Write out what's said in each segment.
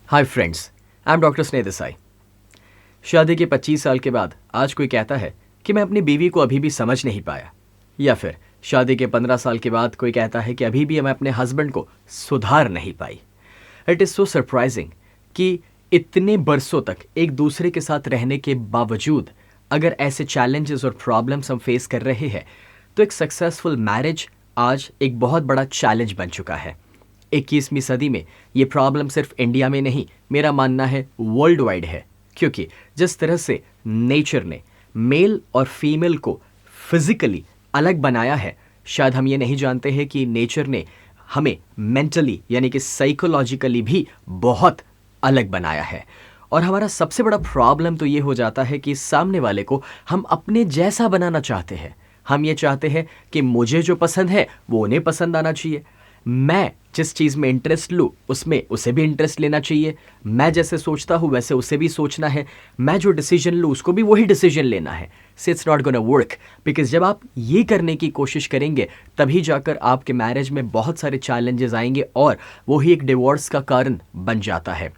Hi friends, I am doctor स्नेह देसाई। शादी के 25 साल के बाद आज कोई कहता है कि मैं अपनी बीवी को अभी भी समझ नहीं पाया, या फिर शादी के 15 साल के बाद कोई कहता है कि अभी भी मैं अपने हस्बैंड को सुधार नहीं पाई। इट इज़ सो सरप्राइजिंग कि इतने बरसों तक एक दूसरे के साथ रहने के बावजूद अगर ऐसे चैलेंजेस और प्रॉब्लम्स हम फेस कर रहे हैं तो एक सक्सेसफुल मैरिज आज एक बहुत बड़ा चैलेंज बन चुका है। 21वीं सदी में ये प्रॉब्लम सिर्फ इंडिया में नहीं, मेरा मानना है वर्ल्ड वाइड है, क्योंकि जिस तरह से नेचर ने मेल और फीमेल को फिजिकली अलग बनाया है, शायद हम ये नहीं जानते हैं कि नेचर ने हमें मेंटली यानी कि साइकोलॉजिकली भी बहुत अलग बनाया है। और हमारा सबसे बड़ा प्रॉब्लम तो ये हो जाता है कि सामने वाले को हम अपने जैसा बनाना चाहते हैं। हम ये चाहते हैं कि मुझे जो पसंद है वो उन्हें पसंद आना चाहिए, मैं जिस चीज़ में इंटरेस्ट लूँ उसमें उसे भी इंटरेस्ट लेना चाहिए, मैं जैसे सोचता हूँ वैसे उसे भी सोचना है, मैं जो डिसीजन लूँ उसको भी वही डिसीजन लेना है। So it's not gonna work, because जब आप ये करने की कोशिश करेंगे तभी जाकर आपके मैरिज में बहुत सारे चैलेंजेस आएंगे और वही एक डिवोर्स का कारण बन जाता है।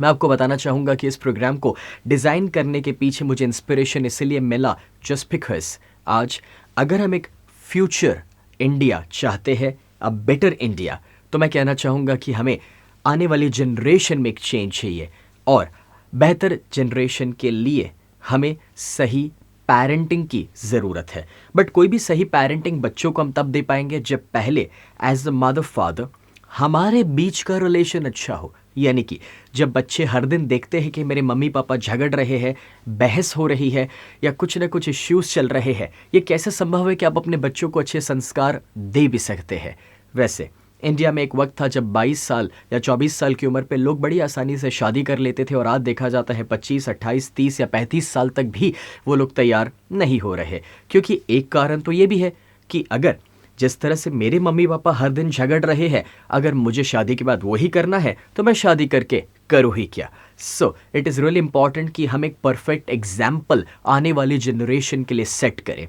मैं आपको बताना चाहूँगा कि इस प्रोग्राम को डिज़ाइन करने के पीछे मुझे इंस्पिरेशन इसलिए मिला जस्ट बिकॉज आज अगर हम एक फ्यूचर इंडिया चाहते हैं, अ बेटर इंडिया, तो मैं कहना चाहूँगा कि हमें आने वाली जनरेशन में एक चेंज चाहिए और बेहतर जनरेशन के लिए हमें सही पेरेंटिंग की ज़रूरत है। बट कोई भी सही पेरेंटिंग बच्चों को हम तब दे पाएंगे जब पहले एज द मदर फादर हमारे बीच का रिलेशन अच्छा हो। यानी कि जब बच्चे हर दिन देखते हैं कि मेरे मम्मी पापा झगड़ रहे हैं, बहस हो रही है या कुछ ना कुछ इश्यूज़ चल रहे हैं, ये कैसे संभव है कि आप अपने बच्चों को अच्छे संस्कार दे भी सकते हैं। वैसे इंडिया में एक वक्त था जब 22 साल या 24 साल की उम्र पे लोग बड़ी आसानी से शादी कर लेते थे और आज देखा जाता है 25, 28, 30 या 35 साल तक भी वो लोग तैयार नहीं हो रहे। क्योंकि एक कारण तो ये भी है कि अगर जिस तरह से मेरे मम्मी पापा हर दिन झगड़ रहे हैं, अगर मुझे शादी के बाद वही करना है तो मैं शादी करके करूँ ही क्या। So it is really important कि हम एक परफेक्ट एग्जाम्पल आने वाली जनरेशन के लिए सेट करें।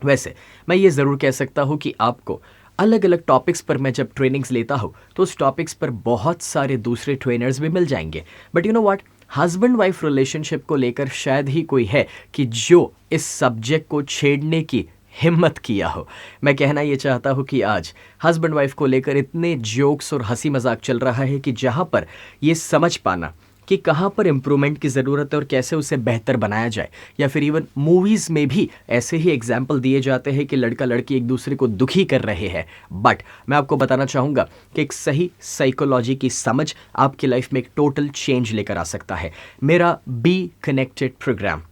वैसे मैं ये ज़रूर कह सकता हूँ कि आपको अलग अलग टॉपिक्स पर मैं जब ट्रेनिंग्स लेता हूँ तो उस टॉपिक्स पर बहुत सारे दूसरे ट्रेनर्स भी मिल जाएंगे। But you know what, husband wife relationship को लेकर शायद ही कोई है कि जो इस सब्जेक्ट को छेड़ने की हिम्मत किया हो। मैं कहना ये चाहता हूँ कि आज हस्बैंड वाइफ को लेकर इतने जोक्स और हंसी मजाक चल रहा है कि जहाँ पर ये समझ पाना कि कहाँ पर इम्प्रूवमेंट की ज़रूरत है और कैसे उसे बेहतर बनाया जाए, या फिर इवन मूवीज़ में भी ऐसे ही एग्जाम्पल दिए जाते हैं कि लड़का लड़की एक दूसरे को दुखी कर रहे हैं। बट मैं आपको बताना चाहूँगा कि एक सही साइकोलॉजी की समझ आपकी लाइफ में एक टोटल चेंज लेकर आ सकता है। मेरा बी कनेक्टेड प्रोग्राम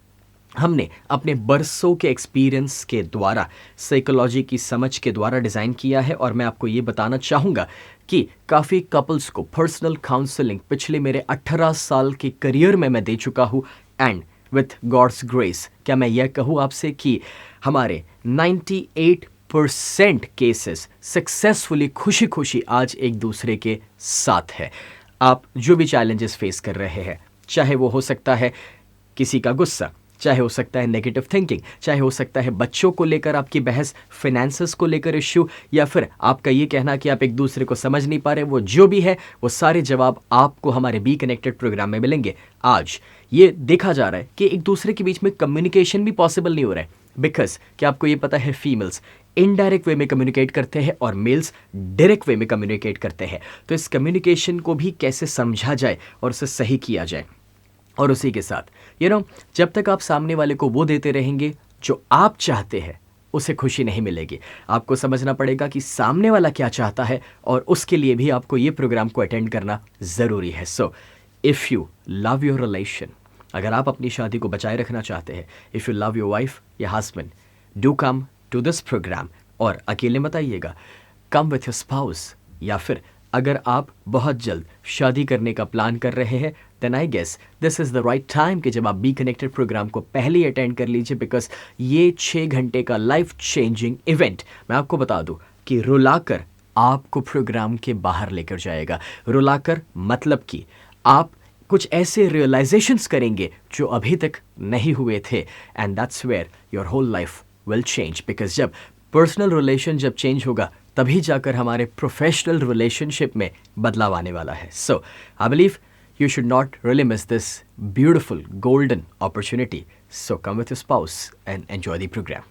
हमने अपने बरसों के एक्सपीरियंस के द्वारा साइकोलॉजी की समझ के द्वारा डिज़ाइन किया है और मैं आपको ये बताना चाहूँगा कि काफ़ी कपल्स को पर्सनल काउंसलिंग पिछले मेरे 18 साल के करियर में मैं दे चुका हूँ। एंड विथ गॉड्स ग्रेस क्या मैं यह कहूँ आपसे कि हमारे 98% केसेस सक्सेसफुली खुशी खुशी आज एक दूसरे के साथ है। आप जो भी चैलेंजेस फेस कर रहे हैं, चाहे वो हो सकता है किसी का गुस्सा, चाहे हो सकता है नेगेटिव थिंकिंग, चाहे हो सकता है बच्चों को लेकर आपकी बहस, फिनेंसेस को लेकर इश्यू, या फिर आपका ये कहना कि आप एक दूसरे को समझ नहीं पा रहे, वो जो भी है वो सारे जवाब आपको हमारे बी कनेक्टेड प्रोग्राम में मिलेंगे। आज ये देखा जा रहा है कि एक दूसरे के बीच में कम्युनिकेशन भी पॉसिबल नहीं हो रहा है, बिकॉज क्या आपको ये पता है फीमेल्स इनडायरेक्ट वे में कम्युनिकेट करते हैं और मेल्स डायरेक्ट वे में कम्युनिकेट करते हैं। तो इस कम्युनिकेशन को भी कैसे समझा जाए और उसे सही किया जाए। और उसी के साथ जब तक आप सामने वाले को वो देते रहेंगे जो आप चाहते हैं, उसे खुशी नहीं मिलेगी। आपको समझना पड़ेगा कि सामने वाला क्या चाहता है और उसके लिए भी आपको ये प्रोग्राम को अटेंड करना ज़रूरी है। So if you love your relation, अगर आप अपनी शादी को बचाए रखना चाहते हैं, if you love your wife या husband, do come to this programme. और अकेले मत आइएगा, कम विथ योर स्पाउस। या फिर अगर आप बहुत जल्द शादी करने का प्लान कर रहे हैं, then I guess this is the right time कि जब आप बी कनेक्टेड प्रोग्राम को पहले ही अटेंड कर लीजिए, बिकॉज ये 6 घंटे का लाइफ चेंजिंग इवेंट मैं आपको बता दूं कि रुलाकर आपको प्रोग्राम के बाहर लेकर जाएगा। रुलाकर मतलब कि आप कुछ ऐसे रियलाइजेशंस करेंगे जो अभी तक नहीं हुए थे, and that's where your whole life will change. Because जब पर्सनल रिलेशन जब चेंज होगा तभी जाकर हमारे प्रोफेशनल रिलेशनशिप में बदलाव आने वाला है। So I believe You should not really miss this beautiful golden opportunity. So come with your spouse and enjoy the program.